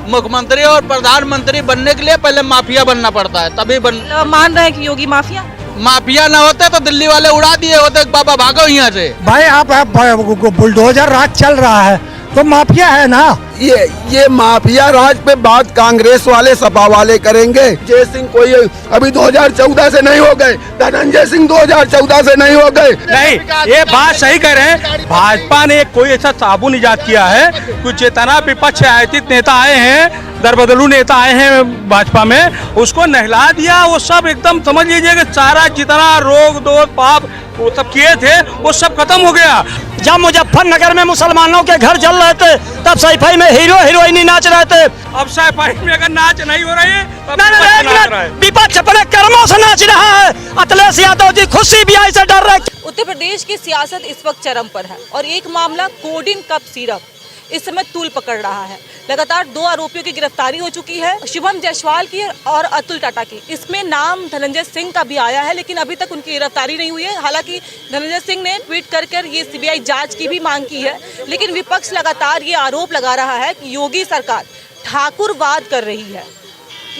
मुख्यमंत्री और प्रधानमंत्री बनने के लिए पहले माफिया बनना पड़ता है, तभी मान रहे हैं कि योगी माफिया। माफिया ना होते तो दिल्ली वाले उड़ा दिए होते, बाबा भागो यहाँ से। भाई आप बुलडोजर राज चल रहा है तो माफिया है ना। ये माफिया राज पे बात कांग्रेस वाले सपा वाले करेंगे। जय सिंह कोई अभी 2014 से नहीं हो गए, धनंजय सिंह 2014 से नहीं हो गए। नहीं, ये बात सही कह रहे हैं। भाजपा ने कोई ऐसा साबुन इजाद किया है, कुछ जितना विपक्ष आयतित नेता आए हैं, दरबदलू नेता आए हैं भाजपा में, उसको नहला दिया। वो सब एकदम समझ लीजिए कि सारा जितना रोग दोष पाप वो सब किए थे वो सब खत्म हो गया। जब मुजफ्फरनगर में मुसलमानों के घर जल रहे थे तब सैफई में हीरो हीरोइनी नाच रहे थे। अब सैफई में अगर नाच नहीं हो रही है, विपक्ष अपने कर्मों से नाच रहा है। अखिलेश यादव जी खुशी भी आई से डर रहे। उत्तर प्रदेश की सियासत इस वक्त चरम पर है और एक मामला कोडिन कप सिरप इस समय तूल पकड़ रहा है। लगातार 2 आरोपियों की गिरफ्तारी हो चुकी है, शुभम जायसवाल की और अतुल टाटा की। इसमें नाम धनंजय सिंह का भी आया है, लेकिन अभी तक उनकी गिरफ्तारी नहीं हुई है। हालांकि धनंजय सिंह ने ट्वीट कर ये सीबीआई जांच की भी मांग की है, लेकिन विपक्ष लगातार ये आरोप लगा रहा है कि योगी सरकार ठाकुरवाद कर रही है,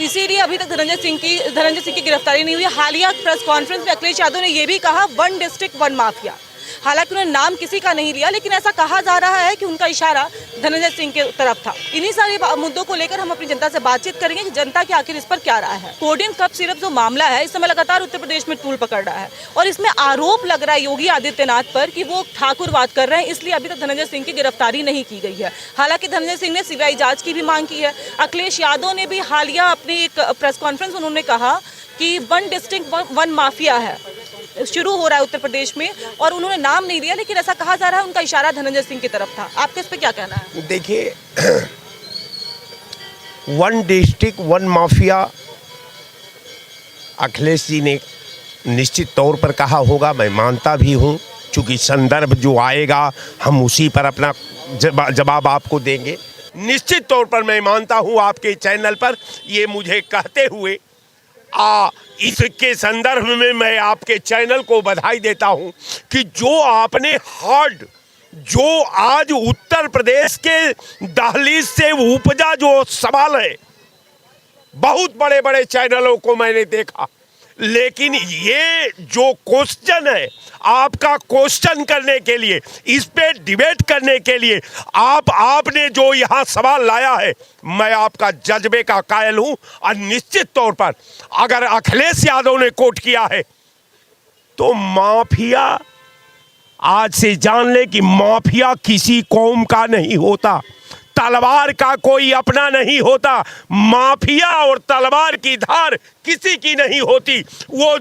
इसीलिए अभी तक धनंजय सिंह की गिरफ्तारी नहीं हुई है। हालिया प्रेस कॉन्फ्रेंस में अखिलेश यादव ने यह भी कहा 1 डिस्ट्रिक्ट 1 माफिया। हालांकि उन्होंने नाम किसी का नहीं लिया, लेकिन ऐसा कहा जा रहा है कि उनका इशारा धनंजय सिंह के तरफ था। इन्हीं सारे मुद्दों को लेकर हम अपनी जनता से बातचीत करेंगे कि जनता की आखिर इस पर क्या राय है। कोडिन कप सिरप जो मामला है इस समय लगातार उत्तर प्रदेश में तूल पकड़ रहा है और इसमें आरोप लग रहा है योगी आदित्यनाथ पर कि वो ठाकुरवाद कर रहे हैं, इसलिए अभी तक धनंजय सिंह की गिरफ्तारी नहीं की गई है। हालांकि धनंजय सिंह ने सीबीआई जांच की भी मांग की है। अखिलेश यादव ने भी हालिया अपनी एक प्रेस कॉन्फ्रेंस उन्होंने कहा कि 1 डिस्ट्रिक्ट 1 माफिया है, शुरू हो रहा है उत्तर प्रदेश में, और उन्होंने नाम नहीं दिया, लेकिन ऐसा कहा जा रहा है उनका इशारा धनंजय सिंह की तरफ था। आपके इस पे क्या कहना है? देखिए 1 डिस्ट्रिक्ट 1 माफिया अखिलेश जी ने निश्चित तौर पर कहा होगा, मैं मानता भी हूं, चूंकि संदर्भ जो आएगा हम उसी पर अपना जवाब आपको देंगे। निश्चित तौर पर मैं मानता हूं आपके चैनल पर ये मुझे कहते हुए इसके संदर्भ में मैं आपके चैनल को बधाई देता हूं कि जो आपने जो आज उत्तर प्रदेश के दहलीज से उपजा जो सवाल है, बहुत बड़े बड़े चैनलों को मैंने देखा, लेकिन ये जो क्वेश्चन है आपका क्वेश्चन करने के लिए, इस पे डिबेट करने के लिए आपने जो यहाँ सवाल लाया है, मैं आपका जज्बे का कायल हूं। और निश्चित तौर पर अगर अखिलेश यादव ने कोट किया है तो माफिया, आज से जान ले कि माफिया किसी कौम का नहीं होता, तलवार का कोई अपना नहीं होता। माफिया और तलवार की धार किसी की नहीं होती, वो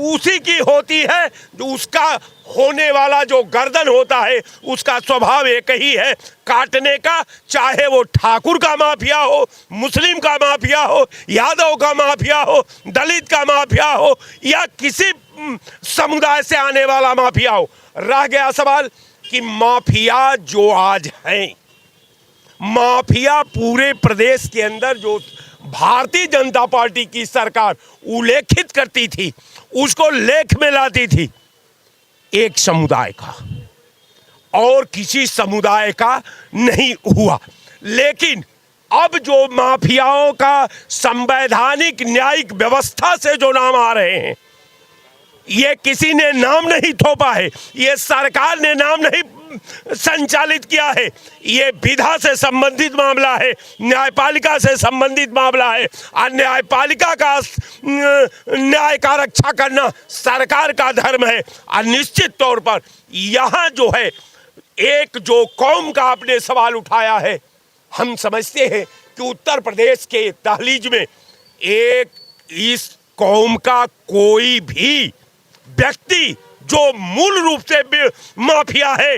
उसी की होती है जो उसका होने वाला जो गर्दन होता है उसका स्वभाव एक ही है, काटने का। चाहे वो ठाकुर का माफिया हो, मुस्लिम का माफिया हो, यादव का माफिया हो, दलित का माफिया हो, या किसी समुदाय से आने वाला माफिया हो। रह गया सवाल कि माफिया जो आज हैं, माफिया पूरे प्रदेश के अंदर जो भारतीय जनता पार्टी की सरकार उल्लेखित करती थी, उसको लेख में लाती थी, एक समुदाय का और किसी समुदाय का नहीं हुआ। लेकिन अब जो माफियाओं का संवैधानिक न्यायिक व्यवस्था से जो नाम आ रहे हैं, ये किसी ने नाम नहीं थोपा है, ये सरकार ने नाम नहीं संचालित किया है, ये विधा से संबंधित मामला है, न्यायपालिका से संबंधित मामला है, और न्यायपालिका का न्याय का रक्षा करना सरकार का धर्म है। और निश्चित तौर पर यहाँ जो है एक जो कौम का आपने सवाल उठाया है, हम समझते हैं कि उत्तर प्रदेश के दहलीज में एक इस कौम का कोई भी व्यक्ति जो मूल रूप से माफिया है,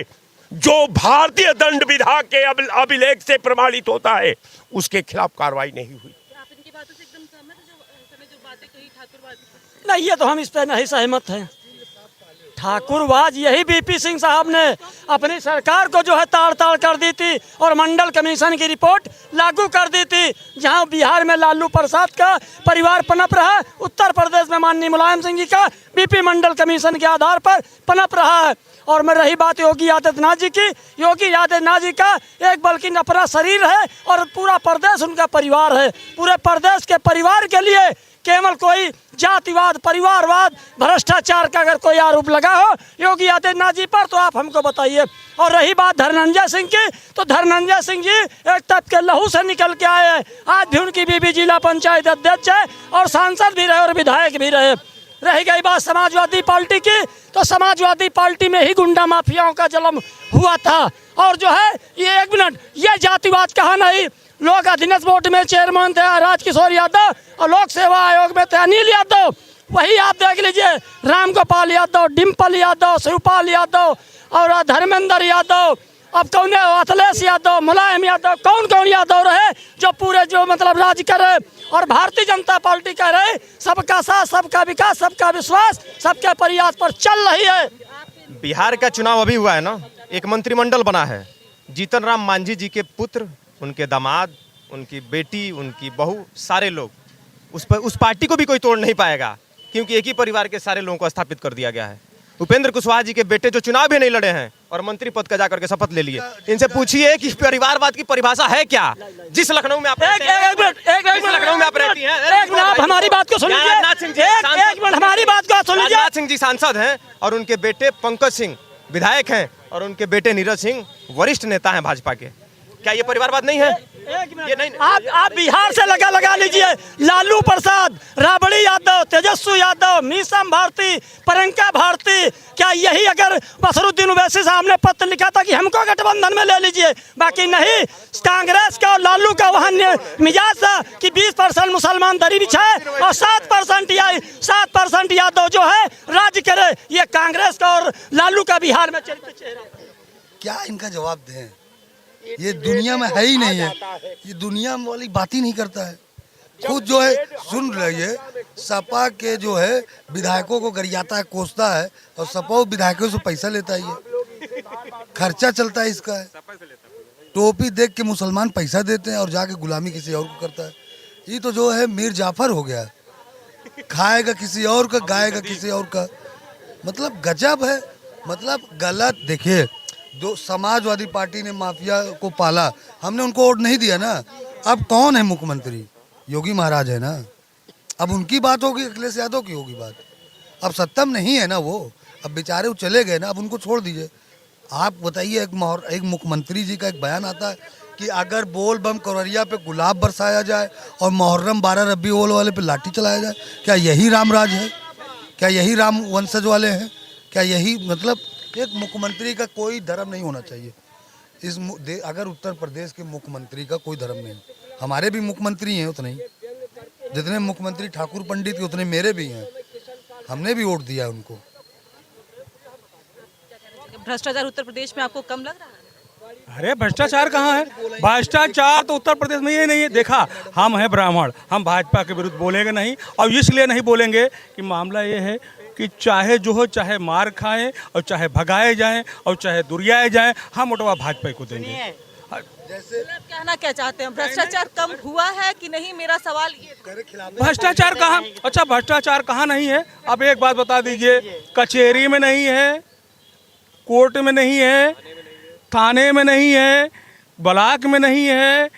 जो भारतीय दंड विधा के अभिलेख से प्रमाणित होता है, उसके खिलाफ कार्रवाई नहीं हुई। आप इनकी बातों से एकदम सहमत हैं? जो बातें कही ठाकुरवाद? नहीं, ये तो हम इस पर नहीं सहमत हैं। ठाकुरवाज यही बीपी सिंह साहब ने अपनी सरकार को जो है ताड़ ताड़ कर दी थी और मंडल कमीशन की रिपोर्ट लागू कर दी थी। जहां बिहार में लालू प्रसाद का परिवार पनप रहा है, उत्तर प्रदेश में माननीय मुलायम सिंह जी का बीपी मंडल कमीशन के आधार पर पनप रहा है। और मैं रही बात योगी आदित्यनाथ जी की, योगी आदित्यनाथ जी का एक बल्कि अपना शरीर है और पूरा प्रदेश उनका परिवार है। पूरे प्रदेश के परिवार के लिए केवल कोई जातिवाद, परिवारवाद, भ्रष्टाचार का अगर कोई आरोप लगा हो योगी आदित्यनाथ जी पर तो आप हमको बताइए। और रही बात धर्मेंद्र सिंह की, तो धर्मेंद्र सिंह जी एक तब के लहू से निकल के आए हैं। आज भी उनकी बीबी जिला पंचायत अध्यक्ष है और सांसद भी रहे और विधायक भी रहे। रही गई बात समाजवादी पार्टी की, तो समाजवादी पार्टी में ही गुंडा माफियाओं का जन्म हुआ था। और जो है ये एक मिनट, ये जातिवाद कहा नहीं। लोक अधीनस्थ बोर्ड में चेयरमैन थे राजकिशोर यादव और लोक सेवा आयोग में थे अनिल यादव। वही आप देख लीजिए, राम गोपाल यादव, डिम्पल यादव, शिवपाल यादव और धर्मेंद्र यादव, अब कौन है, अखिलेश यादव, मुलायम यादव, कौन कौन यादव रहे जो पूरे जो मतलब राज करे। और भारतीय जनता पार्टी कह रहे सबका साथ, सबका विकास, सबका विश्वास, सबके प्रयास पर चल रही है। बिहार का चुनाव अभी हुआ है ना, एक मंत्रिमंडल बना है। जीतन राम मांझी जी के पुत्र, उनके दामाद, उनकी बेटी, उनकी बहू, सारे लोग उस पार्टी को भी कोई तोड़ नहीं पाएगा, क्योंकि एक ही परिवार के सारे लोगों को स्थापित कर दिया गया है। उपेंद्र कुशवाहा जी के बेटे जो चुनाव भी नहीं लड़े हैं और मंत्री पद का जाकर के शपथ ले लिए, इनसे पूछिए कि परिवारवाद की परिभाषा है क्या। जिस लखनऊ में आप लखनऊ में आप रहती हैं, एक मिनट हमारी बात को सुन लीजिए, एक मिनट हमारी बात को सुन लीजिए। राजनाथ सिंह जी सांसद हैं और उनके बेटे पंकज सिंह विधायक हैं और उनके बेटे नीरज सिंह वरिष्ठ नेता हैं भाजपा के। क्या ये परिवारवाद नहीं है? ये नहीं। आप बिहार से लगा लीजिए, लालू प्रसाद, राबड़ी यादव, तेजस्वी यादव, मीसम भारती, प्रियंका भारती, क्या यही अगर बसरुद्दीन ओवैसी साहब ने पत्र लिखा था कि हमको गठबंधन में ले लीजिए, बाकी नहीं। कांग्रेस का और लालू का वहाँ मिजाज था कि 20% मुसलमान दरी बिछाए और 7% यादव जो है राज करे। ये कांग्रेस का और लालू का बिहार में चलते चेहरा। क्या इनका जवाब दें? ये दुनिया में है ही नहीं है, ये दुनिया वाली बात ही नहीं करता है। खुद जो है सुन रही है, सपा के जो है विधायकों को गरियाता है, कोसता है और सपा विधायकों से पैसा लेता है। ये खर्चा चलता है इसका है। टोपी देख के मुसलमान पैसा देते हैं और जाके गुलामी किसी और को करता है। ये तो जो है मीर जाफर हो गया, खाएगा किसी और का, गाएगा किसी और का। मतलब गजब है, मतलब गलत। देखिए, जो समाजवादी पार्टी ने माफिया को पाला, हमने उनको वोट नहीं दिया ना। अब कौन है मुख्यमंत्री? योगी महाराज है ना। अब उनकी बात होगी, अखिलेश यादव की होगी बात। अब सत्ता में नहीं है ना वो, अब बेचारे वो चले गए ना, अब उनको छोड़ दीजिए। आप बताइए, एक मुख्यमंत्री जी का एक बयान आता है कि अगर बोल बम कवरिया पे गुलाब बरसाया जाए और मुहर्रम 12 रबी अव्वल वाले पे लाठी चलाया जाए, क्या यही राम राज है? क्या यही राम वंशज वाले हैं? क्या यही मतलब एक मुख्यमंत्री का कोई धर्म नहीं होना चाहिए। अगर उत्तर प्रदेश के मुख्यमंत्री का कोई धर्म नहीं, हमारे भी मुख्यमंत्री हैं उतने ही, जितने मुख्यमंत्री ठाकुर पंडित के उतने मेरे भी हैं, हमने भी वोट दिया उनको। भ्रष्टाचार उत्तर प्रदेश में आपको कम लग रहा है? अरे भ्रष्टाचार कहाँ है? भ्रष्टाचार तो उत्तर प्रदेश में ये नहीं है। देखा, हम हैं ब्राह्मण, हम भाजपा के विरुद्ध बोलेंगे नहीं, और इसलिए नहीं बोलेंगे कि मामला ये है कि चाहे जो हो, चाहे मार खाएं और चाहे भगाए जाएं और चाहे दुरियाए जाएं, हम वोटवा भाजपा को देंगे। जैसे आप कहना क्या चाहते हैं, भ्रष्टाचार कम हुआ है कि नहीं? मेरा सवाल ये। भ्रष्टाचार कहाँ, अच्छा भ्रष्टाचार कहाँ नहीं है? अब एक बात बता दीजिए, कचहरी में नहीं है, कोर्ट में नहीं है, थाने में नहीं है, ब्लॉक में नहीं है,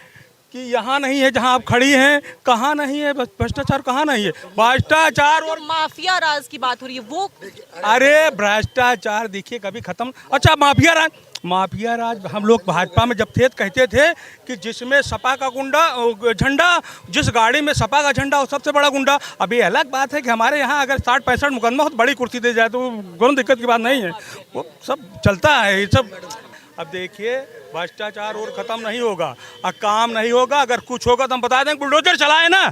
कि यहाँ नहीं है जहाँ आप खड़ी हैं, कहाँ नहीं है? भ्रष्टाचार कहाँ नहीं है? भ्रष्टाचार और माफिया राज की बात हो रही है वो। अरे भ्रष्टाचार देखिए कभी खत्म। अच्छा माफिया राज हम लोग भाजपा में जब थे कहते थे कि जिसमें सपा का गुंडा झंडा, जिस गाड़ी में सपा का झंडा वो सबसे बड़ा गुंडा। अभी अलग बात है कि हमारे यहाँ अगर 60-65 मुकदमा बहुत बड़ी कुर्सी दे जाए तो कोई दिक्कत की बात नहीं है, वो सब चलता है ये सब। अब देखिए, भ्रष्टाचार और ख़त्म नहीं होगा और काम नहीं होगा। अगर कुछ होगा तो हम बता दें, बुलडोजर चलाए ना।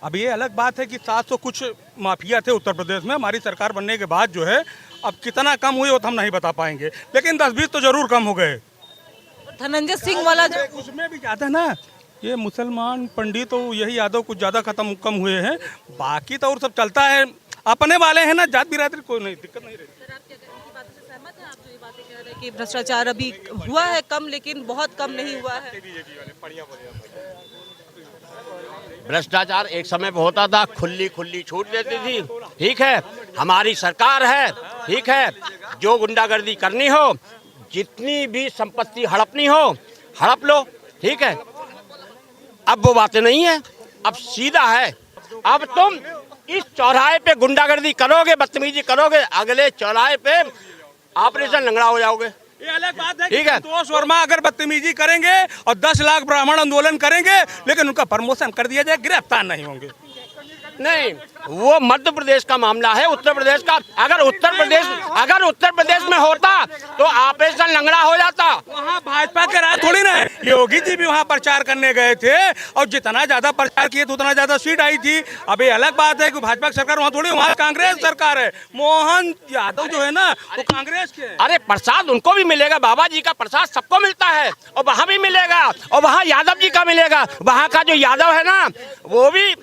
अब ये अलग बात है कि 700 कुछ माफिया थे उत्तर प्रदेश में, हमारी सरकार बनने के बाद जो है अब कितना कम हुए वो तो हम नहीं बता पाएंगे, लेकिन 10-20 तो जरूर कम हो गए। धनंजय सिंह वाला जो उसमें भी ज़्यादा ना, ये मुसलमान पंडित तो यही यादव कुछ ज़्यादा कम हुए हैं, बाकी तो और सब चलता है। अपने वाले हैं ना, जात बिरादरी कोई नहीं, दिक्कत नहीं रहती। कि भ्रष्टाचार अभी हुआ है कम, लेकिन बहुत कम नहीं हुआ है? भ्रष्टाचार एक समय पे होता था, खुली खुली छूट देती थी। ठीक है, हमारी सरकार है, ठीक है, जो गुंडागर्दी करनी हो, जितनी भी संपत्ति हड़पनी हो, हड़प लो। ठीक है, अब वो बातें नहीं है, अब सीधा है। अब तुम इस चौराहे पे गुंडागर्दी करोगे, बदतमीजी करोगे, अगले चौराहे पे ऑपरेशन लंगड़ा हो जाओगे। ये अलग बात है कि संतोष वर्मा अगर बदतमीजी करेंगे और 10 लाख ब्राह्मण आंदोलन करेंगे, लेकिन उनका प्रमोशन कर दिया जाए, गिरफ्तार नहीं होंगे। नहीं, वो मध्य प्रदेश का मामला है, उत्तर प्रदेश का। अगर उत्तर प्रदेश में होता तो ऑपरेशन लंगड़ा हो जाता। वहाँ भाजपा के राज थोड़ी ना है। योगी जी भी वहाँ प्रचार करने गए थे और जितना ज्यादा प्रचार किए तो उतना ज्यादा सीट आई थी। अब ये अलग बात है कि भाजपा की सरकार वहाँ थोड़ी, वहाँ कांग्रेस सरकार है। मोहन यादव जो है ना, वो कांग्रेस के। अरे प्रसाद उनको भी मिलेगा, बाबा जी का प्रसाद सबको मिलता है, और वहाँ भी मिलेगा, और वहाँ यादव जी का मिलेगा। वहाँ का जो यादव है ना, वो भी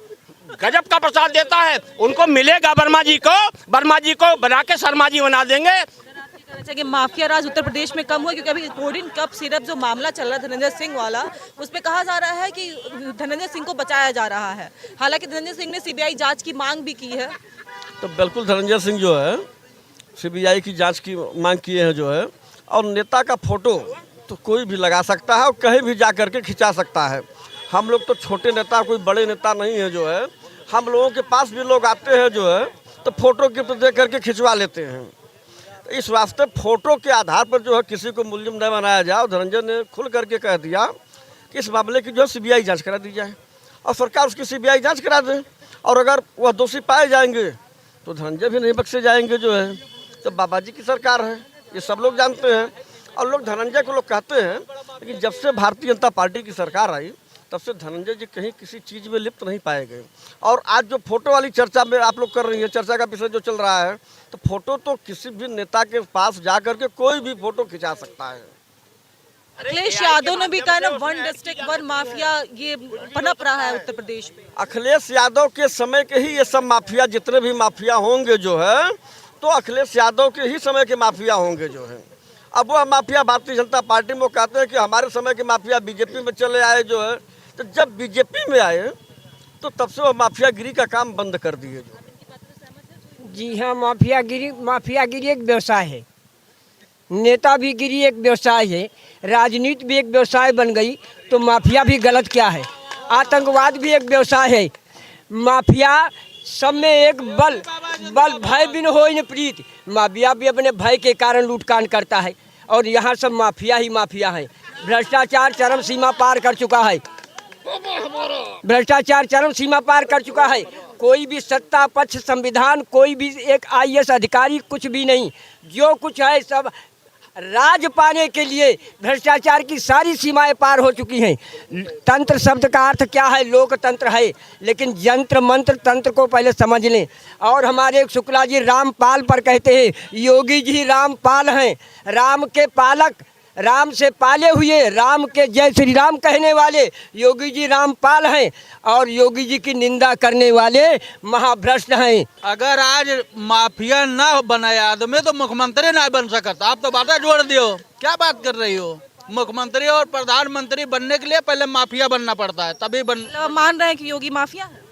गजब का प्रसाद देता है, उनको मिलेगा। वर्मा जी को बना के शर्मा जी बना देंगे। कि माफिया राज उत्तर प्रदेश में कम हुआ, क्योंकि अभी कोडिन कप सिरप जो मामला चल रहा है धनंजय सिंह वाला, उस पे कहा जा रहा है कि धनंजय सिंह को बचाया जा रहा है। हालांकि धनंजय सिंह ने सीबीआई जांच की मांग भी की है। तो बिल्कुल धनंजय सिंह जो है सीबीआई की जांच की मांग किए हैं जो है, और नेता का फोटो तो कोई भी लगा सकता है और कहीं भी जा करके खिंचा सकता है। हम लोग तो छोटे नेता, कोई बड़े नेता नहीं है जो है। हम लोगों के पास भी लोग आते हैं जो है तो फोटो गिफ्ट दे करके खिंचवा लेते हैं। इस वास्ते फोटो के आधार पर जो है किसी को मुलजिम न बनाया जाए। और धनंजय ने खुल करके कह दिया कि इस मामले की जो है सीबीआई जांच करा दी जाए और सरकार उसकी सीबीआई जांच करा दे, और अगर वह दोषी पाए जाएंगे तो धनंजय भी नहीं बख्शे जाएंगे जो है। तो बाबा जी की सरकार है, ये सब लोग जानते हैं। और लोग धनंजय को लोग कहते हैं, लेकिन जब से भारतीय जनता पार्टी की सरकार आई तब से धनंजय जी कहीं किसी चीज़ में लिप्त नहीं पाए गए। और आज जो फोटो वाली चर्चा में आप लोग कर रही हैं, चर्चा का विषय जो चल रहा है, तो फोटो तो किसी भी नेता के पास जा करके कोई भी फोटो खिंचा सकता है। अखिलेश यादव ने भी कहा ना, वन डिस्ट्रिक्ट वन माफिया ये पनप रहा है उत्तर प्रदेश में। अखिलेश यादव के समय के ही ये सब माफिया, जितने भी माफिया होंगे जो है, तो अखिलेश यादव के ही समय के माफिया होंगे जो है। अब वह माफिया भारतीय जनता पार्टी में कहते हैं कि हमारे समय के माफिया बीजेपी में चले आए जो है। तो जब बीजेपी में आए तो तब से वो माफियागिरी का काम बंद कर दिए जो। जी हाँ, माफियागिरी एक व्यवसाय है, नेता भी गिरी एक व्यवसाय है, राजनीति भी एक व्यवसाय बन गई, तो माफिया भी गलत क्या है? आतंकवाद भी एक व्यवसाय है। माफिया सब में एक बल भय बिन होय न प्रीत। माफिया भी अपने भय के कारण लूटकांड करता है, और यहाँ सब माफिया ही माफिया है। भ्रष्टाचार चरम सीमा पार कर चुका है, भ्रष्टाचार चरम सीमा पार कर चुका है। कोई भी सत्ता पक्ष, संविधान, कोई भी एक IAS अधिकारी, कुछ भी नहीं। जो कुछ है सब राज पाने के लिए भ्रष्टाचार की सारी सीमाएं पार हो चुकी हैं। तंत्र शब्द का अर्थ क्या है? लोकतंत्र है, लेकिन यंत्र मंत्र तंत्र को पहले समझ लें। और हमारे एक शुक्ला जी रामपाल पर कहते हैं, योगी जी रामपाल हैं, राम के पालक, राम से पाले हुए, राम के जय श्री राम कहने वाले योगी जी रामपाल हैं, और योगी जी की निंदा करने वाले महाभ्रष्ट हैं। अगर आज माफिया ना बनाए आदमी तो मुख्यमंत्री ना बन सकता। आप तो बातें जोड़ दियो, क्या बात कर रही हो? मुख्यमंत्री और प्रधानमंत्री बनने के लिए पहले माफिया बनना पड़ता है, तभी मान रहे हैं कि योगी माफिया है?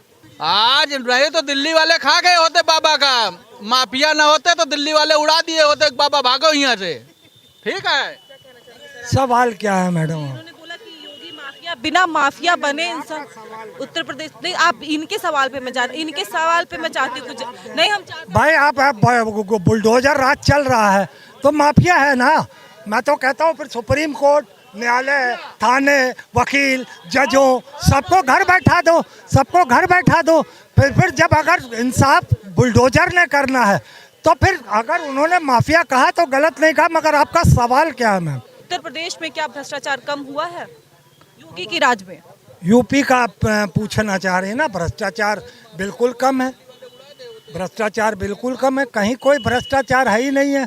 आज नहीं तो दिल्ली वाले खा गए होते बाबा का। माफिया ना होते तो दिल्ली वाले उड़ा दिए होते, बाबा भागो यहाँ से। ठीक है, सवाल क्या है मैडम? उन्होंने बोला कि योगी माफिया, बिना माफिया बने इंसान उत्तर प्रदेश नहीं। आप इनके सवाल पे मैं चाहती हूँ कुछ नहीं। हम भाई आप बुलडोजर राज चल रहा है तो माफिया है ना। मैं तो कहता हूँ फिर सुप्रीम कोर्ट, न्यायालय, थाने, वकील, जजों सबको घर बैठा दो, सबको घर बैठा दो। फिर जब अगर इंसाफ बुलडोजर ने करना है तो फिर अगर उन्होंने माफिया कहा तो गलत नहीं कहा। मगर आपका सवाल क्या है मैम? उत्तर प्रदेश में क्या भ्रष्टाचार कम हुआ है योगी की राज में? यूपी का आप पूछना चाह रहे हैं ना? भ्रष्टाचार बिल्कुल कम है, भ्रष्टाचार बिल्कुल कम है, कहीं कोई भ्रष्टाचार है ही नहीं है।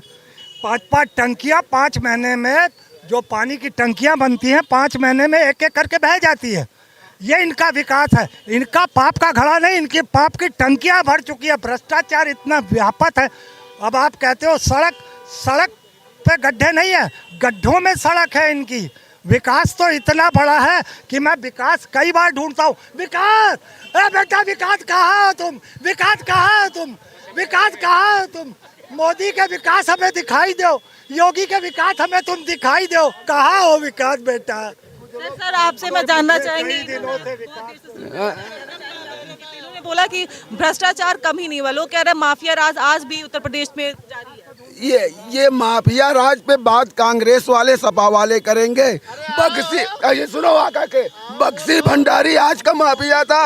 5-5 टंकियाँ 5 महीने में, जो पानी की टंकियाँ बनती हैं 5 महीने में एक करके बह जाती है। ये इनका विकास है, इनका पाप का घड़ा नहीं, इनकी पाप की टंकियाँ भर चुकी है। भ्रष्टाचार इतना व्यापक है। अब आप कहते हो सड़क पे गड्ढे नहीं है, गड्ढों में सड़क है इनकी। विकास तो इतना बड़ा है कि मैं विकास कई बार ढूंढता हूँ। विकास, अरे बेटा विकास कहाँ हो तुम? विकास कहाँ हो तुम? विकास कहाँ हो तुम? मोदी के विकास हमें दिखाई दो, योगी के विकास हमें तुम दिखाई दो। कहाँ हो विकास बेटा? सर आपसे मैं जानना चाहेंगी, ने बोला कि भ्रष्टाचार कम ही नहीं हुआ, लोग कह रहे हैं माफिया राज आज भी उत्तर प्रदेश में जारी है। ये माफिया राज पे बात कांग्रेस वाले सपा वाले करेंगे। बक्सी, ये सुनो आका के, बक्सी भंडारी आज का माफिया था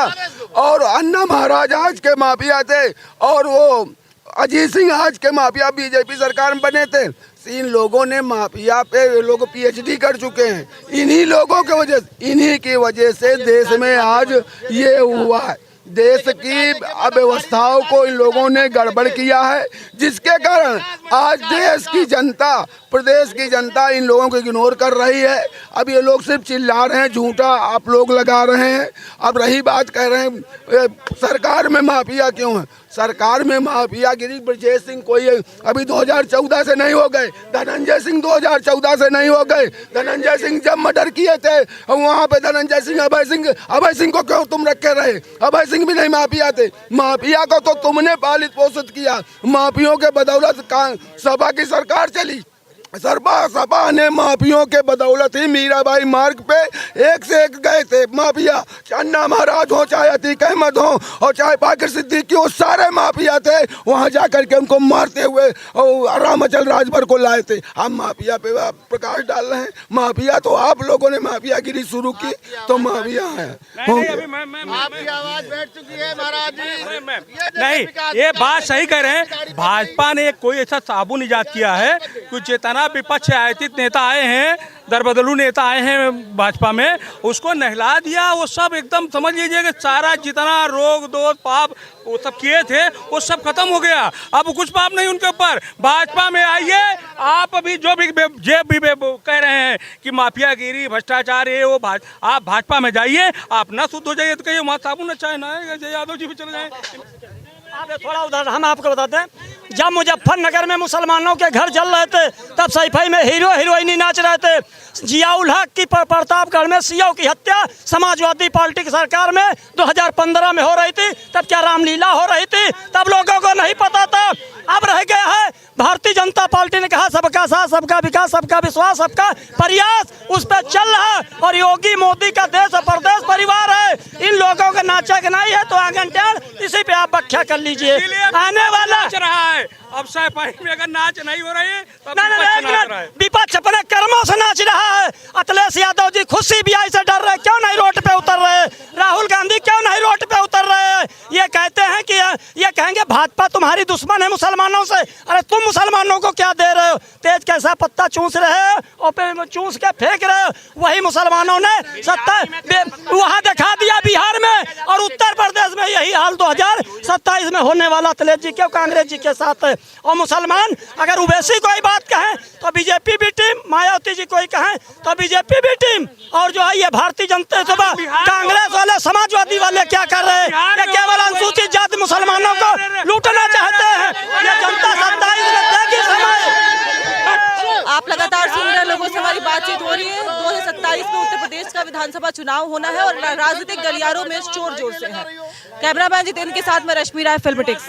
और अन्ना महाराज आज के माफिया थे और वो अजीत सिंह आज के माफिया बीजेपी सरकार में बने थे। इन लोगों ने माफिया पे लोग पीएचडी कर चुके हैं। इन्हीं लोगों के इन्हीं की वजह से देश में आज ये हुआ है। देश की अव्यवस्थाओं को इन लोगों ने गड़बड़ किया है, जिसके कारण आज देश की जनता, प्रदेश की जनता इन लोगों को इग्नोर कर रही है। अब ये लोग सिर्फ चिल्ला रहे हैं, झूठा आप लोग लगा रहे हैं। अब रही बात कह रहे हैं सरकार में माफिया क्यों है? सरकार में माफियागिरी ब्रजेश सिंह कोई अभी 2014 से नहीं हो गए, धनंजय सिंह 2014 से नहीं हो गए। धनंजय सिंह जब मर्डर किए थे वहाँ पे धनंजय सिंह अभय सिंह को क्यों तुम रखे रहे? अभय सिंह भी नहीं माफिया थे। माफिया को तो तुमने पालित पोषित किया। माफियों के बदौलत सपा की सरकार चली। सपा ने माफियों के बदौलत ही मीराबाई मार्ग पे एक से एक गए थे माफिया। अन्ना महाराज हो, चाहे अतीक अहमद हो और चाहे बाकर सिद्दीकी, वो सारे माफिया थे। वहाँ जा करके उनको मारते हुए और रामाचल राजभर को लाए थे। हम माफिया पे प्रकाश डाल रहे हैं। माफिया तो आप लोगों ने माफियागिरी शुरू की तो माफिया है। नहीं, ये बात सही कह रहे हैं। भाजपा ने कोई ऐसा साबुन ईजाद किया है, कुछ जितना विपक्ष आयतित नेता आए हैं, दरबदलू नेता आए हैं भाजपा में, उसको नहला दिया। वो सब एकदम समझ लीजिए कि सारा जितना रोग दोष पाप वो सब किए थे वो सब खत्म हो गया। अब कुछ पाप नहीं उनके ऊपर। भाजपा में आइए, आप अभी जो भी कह रहे हैं कि माफियागिरी भ्रष्टाचार ये वो, आप भाजपा में जाइए, आप ना शुद्ध हो जाइए तो कहिए वहाँ साबुन अच्छा है ना, यादव जी भी चले जाए। थोड़ा उदाहरण हम आपको बताते हैं, जब मुजफ्फरनगर में मुसलमानों के घर जल रहे थे तब सैफई में हीरो हीरोइनी नाच रहे थे। जियाउल हक की प्रतापगढ़ में सीओ की हत्या समाजवादी पार्टी की सरकार में 2015 में हो रही थी। तब क्या रामलीला हो रही थी? तब लोगों को नहीं पता था। अब रह गया है। भारतीय जनता पार्टी ने कहा सबका साथ, सबका विकास, सबका विश्वास, सबका प्रयास, उस पर चल रहा है। और योगी मोदी का देश और प्रदेश परिवार है। इन लोगों का नाचा नहीं है तो आंगन टेढ़, इसी पे आप व्याख्या कर लीजिए। आने वाला रहा है। अब सैफई में अगर नाच नहीं हो रही है तो विपक्ष अपने कर्मों से नाच रहा है। अखिलेश यादव जी खुद सीबीआई से डर रहे, क्यों नहीं रोड पे उतर रहे? राहुल गांधी क्यों नहीं रोड पे उतर रहे? ये कहते हैं कि ये कहेंगे भाजपा तुम्हारी दुश्मन है मुसलमानों से। अरे तुम मुसलमानों को क्या दे रहे हो? तेज कैसा पत्ता चूस रहे हो और फिर चूस के फेंक रहे हो। वही मुसलमानों ने सत्ता वहाँ दिखा दिया बिहार में, और उत्तर प्रदेश में यही हाल 2027 में होने वाला। अखिलेश जी क्यों कांग्रेस जी के साथ है? और मुसलमान अगर ओवैसी कोई बात कहें तो बीजेपी भी टीम, मायावती जी कोई कहें तो बीजेपी भी टीम, और जो है ये भारतीय जनता सभा, कांग्रेस वाले, समाजवादी वाले क्या कर रहे हैं? ये केवल अनुसूचित जाति मुसलमानों को लूटना चाहते हैं। ये जनता 27 में देगी समय। आप लगातार सुन रहे लोगों से हमारी बातचीत हो रही है। 2027 में उत्तर प्रदेश का विधानसभा चुनाव होना है और राजनीतिक गलियारों में शोर जोर से है। कैमरामैन जितेंद्र के साथ में रश्मि राय, फिल्म टिक्स।